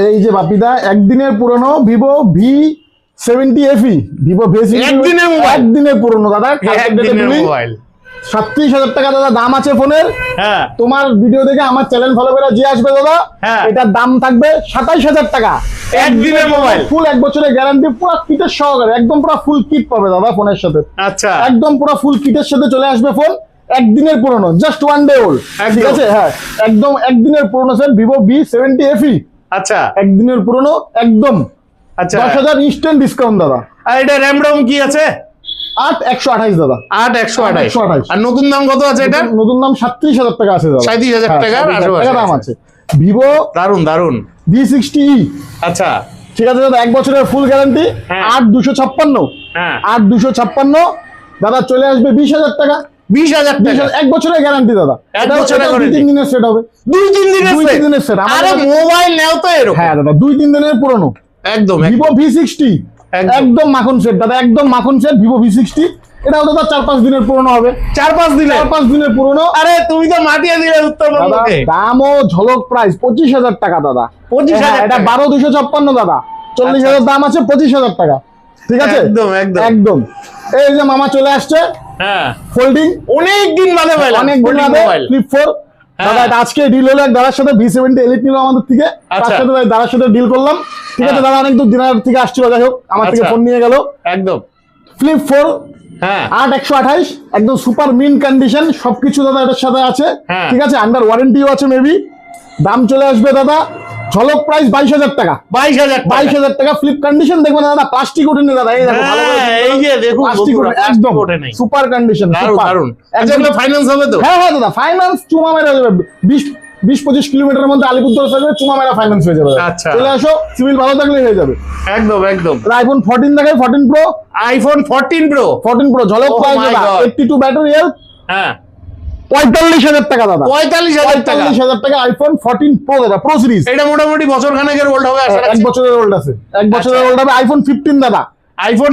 এই যে বাপিদা একদিনের পুরনো ভিভো V70 FE, ভিভো একদিনের পুরনো দাদা, 37,000 টাকা দাদা দাম আছে ফোনের। হ্যাঁ, তোমার ভিডিও দেখে আমার চ্যানেল ফলো করে যে আসবে দাদা, এটার দাম থাকবে 27,000 টাকা। একদিনের মোবাইল, ফুল 1 বছরের গ্যারান্টি, পুরো কিটের সহকারে, একদম পুরো ফুল কিট পাবে দাদা ফোনের সাথে। আচ্ছা, একদম পুরো ফুল কিটের সাথে চলে আসবে ফোন, একদিনের পুরনো, জাস্ট 1 ডে ওল্ড, ঠিক আছে? হ্যাঁ, একদম একদিনের পুরনো সেট ভিভো V70 FE। আচ্ছা, একদিনের পুরনো একদম। আচ্ছা, 10,000 ইনস্ট্যান্ট ডিসকাউন্ট দাদা। আর এটা র্যাম রম কি আছে? 8,128 দাদা। 8,128। আর নতুন দাম কত আছে এটা? নতুন দাম 37,000 টাকা আছে দাদা। 37,000 টাকা দাম আছে ভিভো দারুন দারুন V60E। আচ্ছা, ঠিক আছে দাদা, 1 বছরের ফুল গ্যারান্টি। 8,256। 8,256 দাদা, চলে আসবে 20,000 টাকা। 20,000 টাকা, 1 বছরের গ্যারান্টি দাদা। 1 বছরের 2-3 দিনের সেট হবে। 2-3 দিনের সেট। আরে মোবাইল নাও তো এরকম। হ্যাঁ দাদা, 2-3 দিনের পুরনো একদম। ভিভো V60 একদম মাখন সেট দাদা, একদম মাখন সেট ভিভো V60। এটাও দাদা 4-5 দিনের পুরনো হবে। 4-5 দিনের পুরনো। আরে তুমি তো মাটিয়ে দিলে উত্তরবঙ্গকে। দাম ও ঝলক প্রাইস 25,000 টাকা দাদা। 25,000 এটা 12,256 দাদা। 40,000 দাম আছে, 25,000 টাকা, ঠিক আছে? একদম একদম একদম। এই যে মামা চলে আসছে, হ্যাঁ, ফোল্ডিং, অনেক দিন বাদে পাইলাম, অনেক দিন বাদে ফ্লিপ 4 দাদা। এটা আজকে ডিল হলো এক দাদার সাথে, V70 এলিট নিল আমাদের থেকে, তার সাথে দাদার সাথে ডিল করলাম, ঠিক আছে? দাদা অনেক দূর দিনার থেকে আসছিল, যাই হোক আমার থেকে ফোন নিয়ে গেল। একদম ফ্লিপ 4, হ্যাঁ, 8,128, একদম সুপার মিন কন্ডিশন, সবকিছু দাদা এটার সাথে আছে, ঠিক আছে? আন্ডার ওয়ারেন্টিও আছে মেবি। দাম চলে আসবে দাদা ঝলক প্রাইস 22,000 টাকা। 22,000 টাকা। ফ্লিপ কন্ডিশন দেখবেন দাদা, প্লাস্টিক ওঠেনি দাদা, এই দেখো ভালো করে, এই যে দেখুন প্লাস্টিক একদম সুপার কন্ডিশন, দারুন। একদম ফাইনান্স হবে তো? হ্যাঁ দাদা, ফাইনান্স চুমা মেরা যাবে। 20-25 কিলোমিটারের মধ্যে আলিপুরদুয়ার সাইডে চুমা মেরা ফাইনান্স হয়ে যাবে। আচ্ছা, চলে আসো, সিভিল ভালো থাকলে হয়ে যাবে। একদম একদম। আইফোন 14 দেখাই, 14 প্রো। আইফোন 14 প্রো ঝলক প্রাইস দাদা, 82 ব্যাটারি হেলথ। হ্যাঁ, 45,000 টাকা দাদা। 45,000 টাকা আইফোন 14 প্রো দাদা, প্রো সিরিজ। এটা মোটামুটি বছর খানেকের ওল্ড হবে। 1 বছরের ওল্ড আছে, 1 বছরের ওল্ড হবে। আইফোন 15 দাদা, আইফোন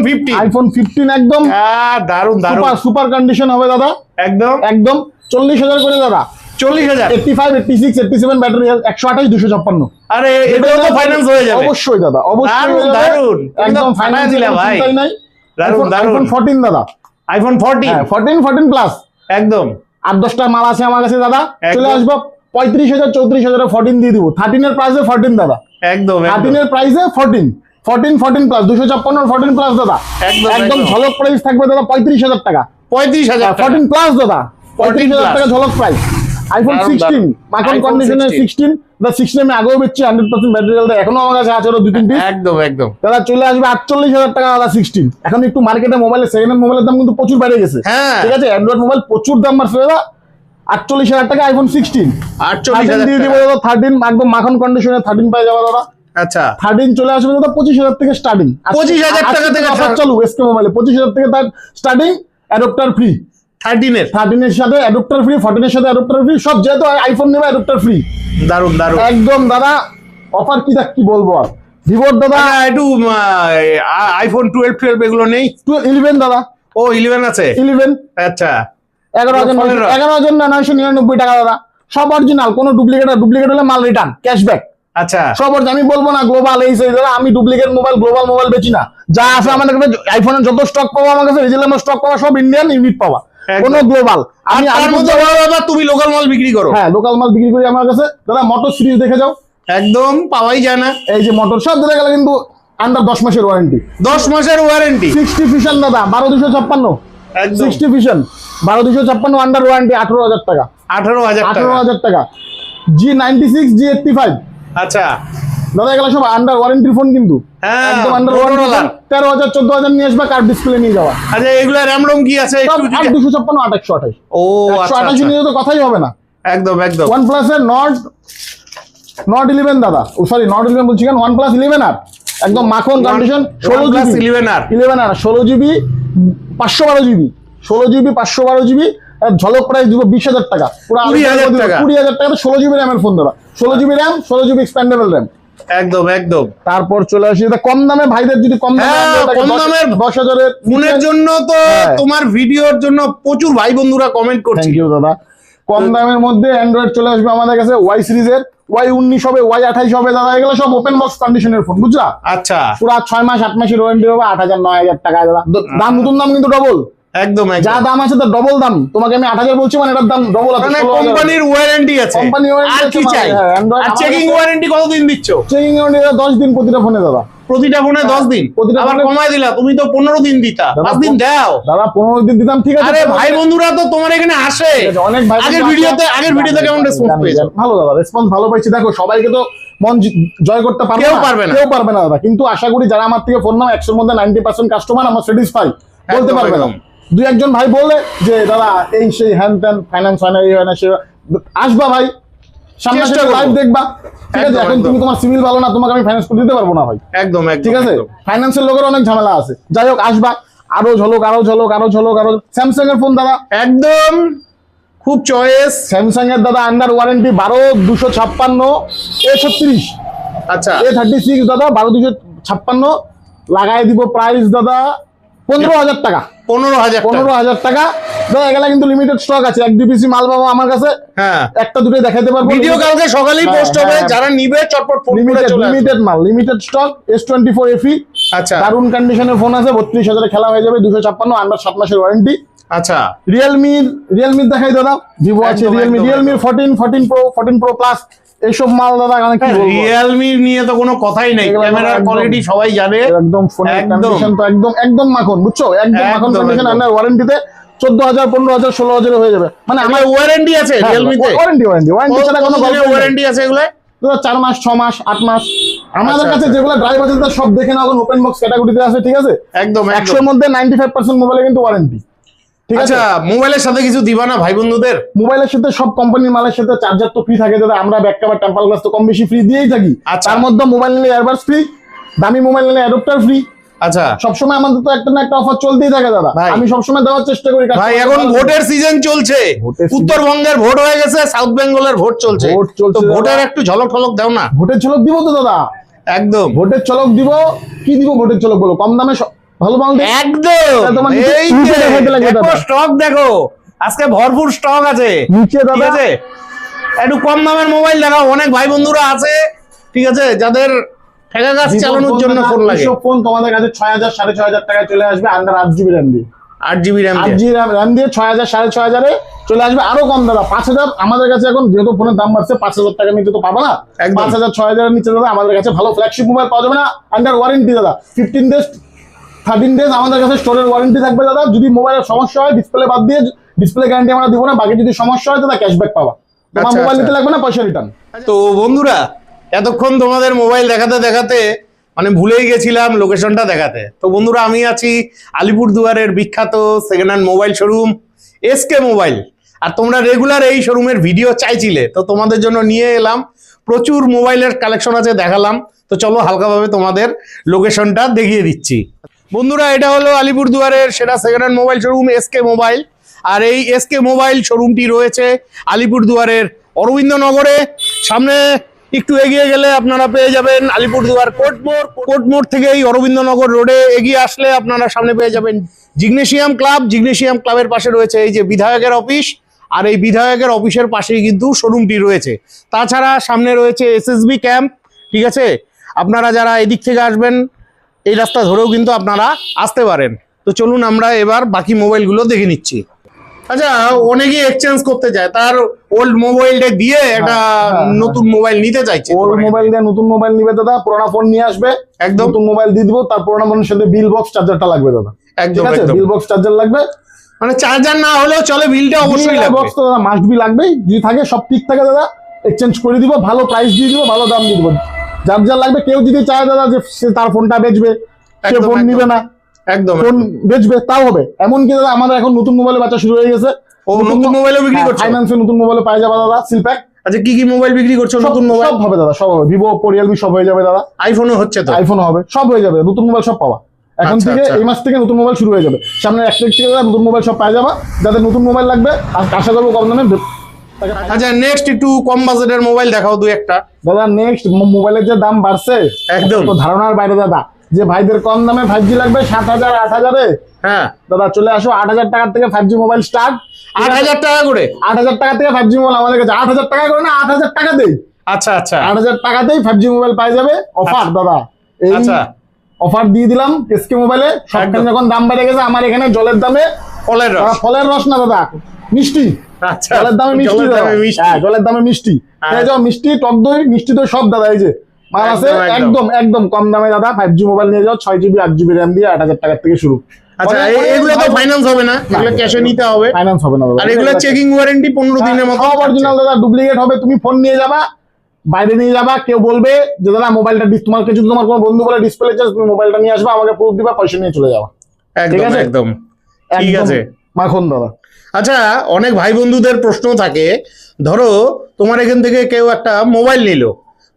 15 একদম দারুন দারুন, সুপার কন্ডিশন হবে দাদা, একদম একদম। 40,000 করে দাদা। 40,000, 85, 86, 87 ব্যাটারি হেলথ, 128, 256। আরে এটাও তো ফাইনান্স হয়ে যাবে। অবশ্যই দাদা, অবশ্যই দারুন, একদম ফাইনান্স দিলা ভাই। দারুন দারুন। আইফোন 14 দাদা, আইফোন 14 প্লাস, একদম। 8-10টা মাল আছে আমার কাছে দাদা। চলে আসবো 35,000, 34,000 14 দিয়ে দিব। 13 এর প্রাইসে 14 দাদা, একদম। 13 এর প্রাইসে 14 প্লাস 256 14 প্লাস দাদা, একদম ঝলক প্রাইস থাকবে দাদা 35,000 টাকা। 35,000 14 প্লাস দাদা, 35,000 টাকা ঝলক প্রাইস। আইফোন 16 মাখন কন্ডিশনের 16 দা 16 আমি আগেও বেচছি, 100% ব্যাটারি হেলথ এখনো আমার কাছে আছে, 2-3 পিস। একদম একদম দাদা চলে আসবে 48,000 টাকা দাদা 16। এখন একটু মার্কেটে মোবাইলের সেকেন্ড হ্যান্ড মোবাইলের দাম কিন্তু প্রচুর বেড়ে গেছে, ঠিক আছে? অ্যান্ড্রয়েড মোবাইল প্রচুর দাম বাড়ছে দাদা। 48,000 টাকা আইফোন 16। 48,000 দিয়ে দিব দাদা 13, একদম মাখন কন্ডিশনে 13 পাই যাবে দাদা। আচ্ছা, 13 চলে আসবে দাদা 25,000 থেকে স্টার্টিং। 25,000 টাকা থেকে অফার চালু এসকে মোবাইলে, 25,000 থেকে তার স্টার্টিং। অ্যাডাপ্টার ফ্রি 13 এর সাথে, অ্যাডাপ্টার ফ্রি 14 এর সাথে অ্যাডাপ্টার ফ্রি, সব যেহেতু আইফোন নেবে অ্যাডাপ্টার ফ্রি। দারুন দারুন, একদম দাদা অফার কি বলবো আর। ভিভোর দাদা একটু আইফোন 12 এগুলো নেই? 11 দাদা। ও 11 আছে, 11। আচ্ছা, 11,999 টাকা দাদা। সব অরিজিনাল, কোনো ডুপ্লিকেট হলে মাল রিটার্ন, ক্যাশব্যাক। আচ্ছা, সব আমি বলবো না গ্লোবাল এই সেই দাদা, আমি ডুপ্লিকেট মোবাইল গ্লোবাল মোবাইল বেচি না। যা আছে আমাদের কাছে আইফোনের যত স্টক পাওয়া আমার কাছে, রিজনেবল স্টক পাওয়া, সব ইন্ডিয়ান ইউনিট পাওয়া, কোনো গ্লোবাল। আমি তুমি লোকাল মাল বিক্রি করো? হ্যাঁ, লোকাল মাল বিক্রি করি আমার কাছে দাদা। মোটর সিরিজ দেখে যাও, একদম পাওয়াই যায় না। এই যে মোটর সব ধরে গেলে কিন্তু আন্ডার 10 মাসের ওয়ারেন্টি। 10 মাসের ওয়ারেন্টি। 60 ভিশন দাদা 12,256। 60 ভিশন 12,256 আন্ডার ওয়ারেন্টি, 18,000 টাকা। 18,000 টাকা। G96, G85। আচ্ছা দাদা এগুলো সব আন্ডার ওয়ারেন্টির ফোন কিন্তু, একদম আন্ডার ওয়ারেন্টি। 13,000 14,000 নিয়ে আসবে, কার্ড ডিসপ্লে নিয়ে যাওয়া। আচ্ছা, এগুলা র্যাম রম কি আছে? 8,256, 8,128। ও আচ্ছা, 128 নিয়ে তো কথাই হবে না। একদম একদম। OnePlus এর নট 11 দাদা, সরি নট 11 বলছি কেন, OnePlus 11R একদম মাখন condition, 16GB 11R 16GB 512GB 16GB 512GB। ঝলক প্রাইস দিব 20,000 টাকা, পুরো 20,000 টাকা। 16GB র্যামের ফোন দাদা, 16GB RAM, 16GB expandable RAM. একদম একদম। তারপর চলে আসি কম দামে ভাইদের, যদি কম দামের 10,000 ফোনের জন্য তো তোমার ভিডিওর জন্য প্রচুর ভাই বন্ধুরা কমেন্ট করছে। থ্যাংক ইউ দাদা। কম দামের মধ্যে অ্যান্ড্রয়েড চলে আসবে আমাদের কাছে Y সিরিজের Y19 হবে, Y28 হবে দাদা, এগুলো সব ওপেন বক্স কন্ডিশনের ফোন, বুঝলা? আচ্ছা, পুরা 6 মাস 8 মাসের ওয়ারেন্টি হবে, 8,000 9,000 টাকায় দাদা। দাম নতুন দাম কিন্তু ডবল, একদম যা দাম আছে তার ডবল দাম। তোমাকে আমি 8,000 বলছি, মানে এটার দাম ডবল আছে। মানে কোম্পানির ওয়ারেন্টি আছে, কোম্পানি আর কি চাই? আর চেকিং ওয়ারেন্টি কতদিন দিচ্ছ? চেকিং ওয়ারেন্টি 10 দিন প্রতিটা ফোনে দাদা। প্রতিটা ফোনে 10 দিন, আবার কমায় দিলা, তুমি তো 15 দিন দিতা, 5 দিন দাও দাদা। 15 দিন দিতাম, ঠিক আছে। আরে ভাই বন্ধুরা তো তোমার এখানে আসে, অনেক ভাই আগের ভিডিওতে কেমন রেসপন্স পেয়েছো? ভালো দাদা, রেসপন্স ভালো পাইছি। দেখো সবাইকে তো মন জয় করতে পারবে কেউ না, কেউ পারবে না দাদা, কিন্তু আশা করি যারা আমার থেকে ফোন নাও 100 এর মধ্যে 90% কাস্টমার আমার স্যাটিসফাই বলতে পারবে না। দুই একজন ভাই বলে যে দাদা এই সেই হ্যান ত্যান, ফাইন্যান্স হয় না, এই হয় না, সে আসবা ভাই, সামনে লাইভ দেখবা, ঠিক আছে। এখন তুমি তোমার সিভিল ভালো না, তোমাকে আমি ফাইন্যান্স করে দিতে পারবো না ভাই, একদম, ঠিক আছে। ফাইন্যান্সের লোকের অনেক ঝামেলা আছে, যাই হোক আসবা। আরো ঝলক, আরো ঝলক, আরো ঝলক, আরো স্যামসাং এর ফোন দাদা, একদম খুব চয়েস। স্যামসাং এর দাদা আন্ডার ওয়ারেন্টি 12,256 A36, আচ্ছা A36 দাদা 12,256 লাগাই দিব। প্রাইস দাদা 15,000 টাকা, 15,000 টাকা দাদা। এগুলা কিন্তু লিমিটেড স্টক আছে, 1-2 পিসি মাল পাবো আমার কাছে, হ্যাঁ একটা দুটো দেখাইতে পারবো। ভিডিও কালকে সকালেই পোস্ট হবে, যারা নিবে চটপট ফোন করে চলে আসবে। লিমিটেড মাল, লিমিটেড স্টক, S24 FE, আচ্ছা দারুন কন্ডিশনের ফোন আছে, 32,000 খেলা হয়ে যাবে, 256 আন্ডার 7 মাসের ওয়ারেন্টি। আচ্ছা রিয়েলমি দেখাই দাদা, ভিভো আছে, রিয়েলমি 14 Pro প্লাস, এইসব মাল দাদা অনেক কি বলবো। রিয়েলমি নিয়ে তো কোনো কথাই নেই, ক্যামেরার কোয়ালিটি সবাই জানে, একদম ফোনের কন্ডিশন তো একদম মাখন, বুঝছো, একদম মাখন কন্ডিশন। আন্ডার ওয়ারেন্টিতে 14,000 15,000 16,000 হয়ে যাবে, মানে আমার ওয়ারেন্টি আছে রিয়েলমিতে, ওয়ারেন্টি ছাড়া কোনো ওয়ারেন্টি আছে এগুলো 4 মাস 6 মাস 8 মাস। আমাদের কাছে যেগুলো ড্রাইভ আছে তার সব দেখে নাও, ওপেন বক্স ক্যাটাগরিতে আছে, ঠিক আছে। একদম 100 এর মধ্যে 95% মোবাইলে কিন্তু ওয়ারেন্টি, ঠিক আছে। আচ্ছা মোবাইলের সাথে কিছু দিবা না ভাই বন্ধুদের? মোবাইলের সাথে সব কোম্পানির মালের সাথে চার্জার তো ফ্রি থাকে দাদা, আমরা ব্যাক কভার টেম্পার গ্লাস তো কম বেশি ফ্রি দিয়েই থাকি। তার মধ্যে মোবাইল নিলে এয়ারবাডস ফ্রি, দামি মোবাইল নিলে অ্যাডাপ্টার ফ্রি। আচ্ছা সবসময় আমাদের তো একটা না একটা অফার চলতেই থাকে দাদা, আমি সবসময় দেওয়ার চেষ্টা করি। ভাই এখন ভোটের সিজন চলছে, উত্তরবঙ্গের ভোট হয়ে গেছে, সাউথ বেঙ্গলের ভোট চলছে, তো ভোটের একটু ঝলক ঠলক দাও না। ভোটের ঝলক দিব তো দাদা, একদম ভোটের ঝলক দিব। কি দিব ভোটের ঝলক বলো? কম দামে ভালো মাল দিই একদম। এই দেখো স্টক, দেখো আজকে ভরপুর স্টক আছে নিচে দাদা, ঠিক আছে। একটু কম দামের মোবাইল দেখাও, অনেক ভাই বন্ধুরা আছে, ঠিক আছে, যাদের ঠেকা গাছ চালানোর জন্য ফোন লাগে। সব ফোন তোমাদের কাছে 6,000 6,500 টাকায় চলে আসবে, আন্ডার 8GB RAM দিয়ে, 8GB RAM দিয়ে 6,000 6,500 চলে আসবে। আরো কম দাদা 5,000 আমাদের কাছে এখন যেহেতু ফোনের দাম বাড়ছে, 5,000 টাকার নিচে তো পাবো না। 5,000 6,000 এর নিচে দাদা আমাদের কাছে ভালো ফ্ল্যাগশিপ মোবাইল পাওয়া যাবে না, আন্ডার ওয়ারেন্টি দাদা। 15 ডেজ 13 ডেজ আমাদের কাছে স্টোরের ওয়ারেন্টি থাকবে দাদা। যদি মোবাইলের সমস্যা হয়, ডিসপ্লে বাদ দিয়ে ডিসপ্লে গ্যারান্টি আমরা দিব না, বাকি যদি সমস্যা হয় দাদা ক্যাশব্যাক পাবা, তোমার মোবাইল নিতে লাগবে না, পয়সা রিটার্ন। তো বন্ধুরা এতক্ষণ তোমাদের মোবাইল দেখাতে দেখাতে মানে ভুলেই গেছিলাম লোকেশনটা দেখাতে। তো বন্ধুরা আমি আছি আলিপুরদুয়ারের বিখ্যাত second hand mobile showroom SK mobile, আর তোমরা রেগুলার এই শোরুমের ভিডিও চাইছিলে, তো তোমাদের জন্য নিয়ে এলাম। প্রচুর মোবাইলের কালেকশন আছে, দেখালাম। তো চলো হালকাভাবে তোমাদের লোকেশনটা দেখিয়ে দিচ্ছি। বন্ধুরা এটা হলো আলিপুরদুয়ারের সেটা second hand mobile showroom SK mobile, আর এই এসকে মোবাইল শোরুমটি রয়েছে আলিপুরদুয়ারের অরবিন্দনগরে। সামনে একটু এগিয়ে গেলে আপনারা পেয়ে যাবেন আলিপুরদুয়ার কোর্টমোড় থেকে এই অরবিন্দনগর রোডে এগিয়ে আসলে আপনারা সামনে পেয়ে যাবেন জিগনেশিয়াম ক্লাব। জিগনেশিয়াম ক্লাবের পাশে রয়েছে এই যে বিধায়কের অফিস, আর এই বিধায়কের অফিসের পাশেই কিন্তু শোরুমটি রয়েছে। তাছাড়া সামনে রয়েছে এসএসবি ক্যাম্প, ঠিক আছে। আপনারা যারা এদিক থেকে আসবেন এই রাস্তা ধরেও কিন্তু আপনারা আসতে পারেন। তো চলুন আমরা এবার বাকি মোবাইলগুলো দেখে নিচ্ছি। আচ্ছা অনেকেই এক্সচেঞ্জ করতে চায়, তার ওল্ড মোবাইলটা দিয়ে একটা নতুন মোবাইল নিতে চাইছে, ওল্ড মোবাইল দিয়ে নতুন মোবাইল নিবে দাদা, পুরোনো ফোন নিয়ে আসবে, একদম নতুন মোবাইল দিয়ে দিব। তার পুরোনো ফোনের সাথে বিল বক্স চার্জারটা লাগবে দাদা, একদম বিল বক্স চার্জার লাগবে, মানে চার্জার না হলেও চলে, বিলটা অবশ্যই লাগবে। বক্স তো দাদা মাস্ট বি লাগবেই, যদি থাকে সব ঠিক থাকে দাদা এক্সচেঞ্জ করে দিব, ভালো প্রাইস দিয়ে দিব, ভালো দাম দিয়ে দিব। চার্জার লাগবে, কেউ যদি চায় দাদা যে সে তার ফোনটা বেচবে, সে ফোন নিবে না, একদম ফোন বেচবে তাও হবে। এমনকি দাদা আমাদের এখন নতুন মোবাইলে বাচ্চা শুরু হয়ে গেছে, ও নতুন মোবাইলও বিক্রি করছে, ফাইন্যান্সে নতুন মোবাইলে পাই যাবে দাদা সিলপ্যাক। আচ্ছা কি কি মোবাইল বিক্রি করছো? নতুন মোবাইল সব হবে দাদা, সব হবে, ভিভো ওপো রিয়েলমি সব হয়ে যাবে দাদা, আইফোনও হচ্ছে, তো আইফোনও হবে, সব হয়ে যাবে, নতুন মোবাইল সব পাওয়া। এখন থেকে এই মাস থেকে নতুন মোবাইল শুরু হয়ে যাবে, সামনে 1 তারিখ থেকে দাদা নতুন মোবাইল সব পাই যাবা। যাদের নতুন মোবাইল লাগবে আশা করবো কম দামে। আচ্ছা নেক্সট একটু কম বাজেটের মোবাইল দেখাও দুই একটা দাদা। নেক্সট মোবাইলের যে দাম বাড়ছে একদম তো ধারণার বাইরে দাদা, যে ভাইদের কম দামে 5G লাগবে 7,000 8,000-এ, হ্যাঁ দাদা চলে আসো। 8,000 টাকা থেকে 5G মোবাইল স্টার্ট, 8,000 টাকা করে, 8,000 টাকা থেকে 5G মোবাইল আমাদের কাছে। 8,000 টাকা করে না, 8,000 টাকা দেই, আচ্ছা আচ্ছা 8,000 টাকাতেই 5G মোবাইল পাই যাবে অফার দাদা। এই আচ্ছা অফার দিয়ে দিলাম এসকে মোবাইলে। সবখানে যখন দাম বেড়ে গেছে, আমার এখানে জলের দামে ফলের রস না দাদা, মিষ্টি। আচ্ছা জলের দামে মিষ্টি দাদা। হ্যাঁ, জলের দামে মিষ্টি। এই যে মিষ্টি, টক দই, মিষ্টি দই সব দাদা এই যে মাল আছে একদম একদম কম দামে দাদা। 5G মোবাইল নিয়ে যাও, 6GB 8GB র্যাম দিয়ে 8,000 টাকা থেকে শুরু। আচ্ছা এগুলো তো ফাইন্যান্স হবে না, এগুলো ক্যাশে নিতে হবে। ফাইন্যান্স হবে না দাদা। আর এগুলো চেকিং ওয়ারেন্টি 15 দিনের মতো। সব অরিজিনাল দাদা, ডুপ্লিকেট হবে। তুমি ফোন নিয়ে যাবা, বাইরে নিয়ে যাবা, কেউ বলবে যে দাদা মোবাইলটা তোমার কিছু, তোমার কোনো বন্ধু বলে ডিসপ্লে চার্জ, তুমি মোবাইলটা নিয়ে আসবা, আমাকে প্রুফ দিবা, পয়সা নিয়ে চলে যাওয়া। একদম একদম ঠিক আছে মাখন দাদা। আচ্ছা অনেক ভাই বন্ধুদের প্রশ্ন থাকে, ধরো তোমার এখান থেকে কেউ একটা মোবাইল নিল,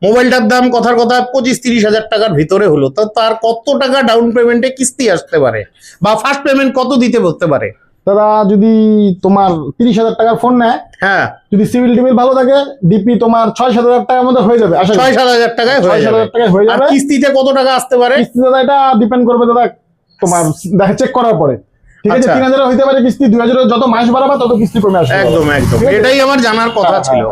মোবাইলটার দাম কথার কথা 25-30 হাজার টাকার ভিতরে হলো, তো তার কত টাকা ডাউন পেমেন্টে কিস্তি আসতে পারে, বা ফার্স্ট পেমেন্ট কত দিতে বলতে পারে? দাদা যদি তোমার 30,000 টাকার ফোন নেয়, হ্যাঁ, যদি সিভিল টিভিল ভালো থাকে, ডিপি তোমার 6-7 হাজার টাকার মধ্যে হয়ে যাবে। 6-7 হাজার টাকায় হয়ে যাবে। 6-7 টাকায় হয়ে যাবে। আর কিস্তিতে কত টাকা আসতে পারে? কিস্তি দাদা এটা ডিপেন্ড করবে দাদা তোমার দেখা চেক করার পরে। ঠিক আছে, 3,000 হইতে পারে কিস্তি, 2,000 যত মাস বাড়াবা তত কিস্তি কমে আসবে। একদম একদম, এটাই আমার জানার কথা ছিল।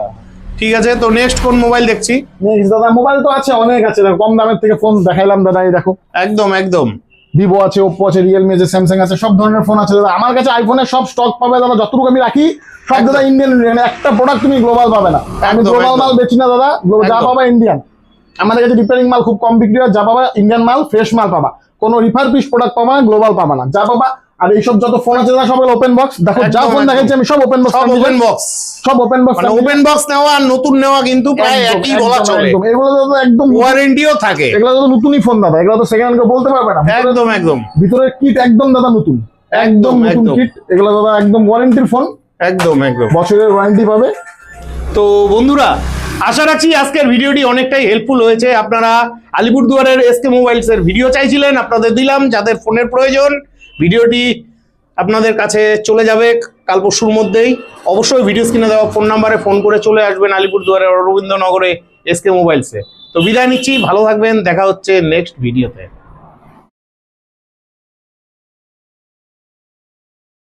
ঠিক আছে, তো নেক্সট কোন মোবাইল দেখছি? নেক্সট দাদা মোবাইল তো আছে অনেক আছে, কম দামের থেকে ফোন দেখাইলাম দাদা। এই দেখো একদম একদম ভিভো আছে, ওপ্পো আছে, রিয়েলমি আছে, স্যামসাং আছে, সব ধরনের ফোন আছে দাদা। আমার কাছে আইফোনের সব স্টক পাবে দাদা, যতটুকু আমি রাখি সব দাদা ইন্ডিয়ান। একটা প্রোডাক্ট তুমি গ্লোবাল পাবে না। আমি গ্লোবাল মাল বেচি না দাদা, যা পাবা ইন্ডিয়ান। আমাদের কাছে রিপেয়ারিং মাল খুব কম বিক্রি হয়, যা পাবা ইন্ডিয়ান মাল, ফ্রেশ মাল পাবা। কোনো রিফার পিস প্রোডাক্ট পাবা না, গ্লোবাল পাবা না, যা পাবা। আর এইসব যত ফোন আছে দাদা সব ওপেন বক্স। দেখো যা ফোন দেখাচ্ছি আমি সব ওপেন বক্স। সব ওপেন বক্স, সব ওপেন বক্স। মানে ওপেন বক্স নেওয়া আর নতুন নেওয়া কিন্তু প্রায় একই বলা চলে। এগুলো দাদা একদম ওয়ারেন্টিও থাকে। এগুলো তো নতুনই ফোন দাদা, এগুলো তো সেকেন্ড হ্যান্ড কেউ বলতে পারবে না। একদম একদম, ভিতরের কিট একদম দাদা নতুন, একদম নতুন কিট। এগুলো দাদা একদম ওয়ারেন্টির ফোন। একদম একদম, বছরের ওয়ারেন্টি পাবে। তো বন্ধুরা আশা রাখছি আজকের ভিডিওটি অনেকটাই হেল্পফুল হয়েছে। আপনারা আলিপুরদুয়ারের এসকে মোবাইলস এর ভিডিও চাইছিলেন, আপনাদের দিলাম। যাদের ফোনের প্রয়োজন, ভিডিওটি আপনাদের কাছে চলে যাবে কাল পরশুর মধ্যেই। অবশ্যই ভিডিও স্ক্রিনে দেওয়া ফোন নাম্বারে ফোন করে চলে আসবেন আলিপুরদুয়ারের রবীন্দ্রনগরে এসকে মোবাইলসে। তো বিদায় নিচ্ছি, ভালো থাকবেন, দেখা হচ্ছে নেক্সট ভিডিওতে।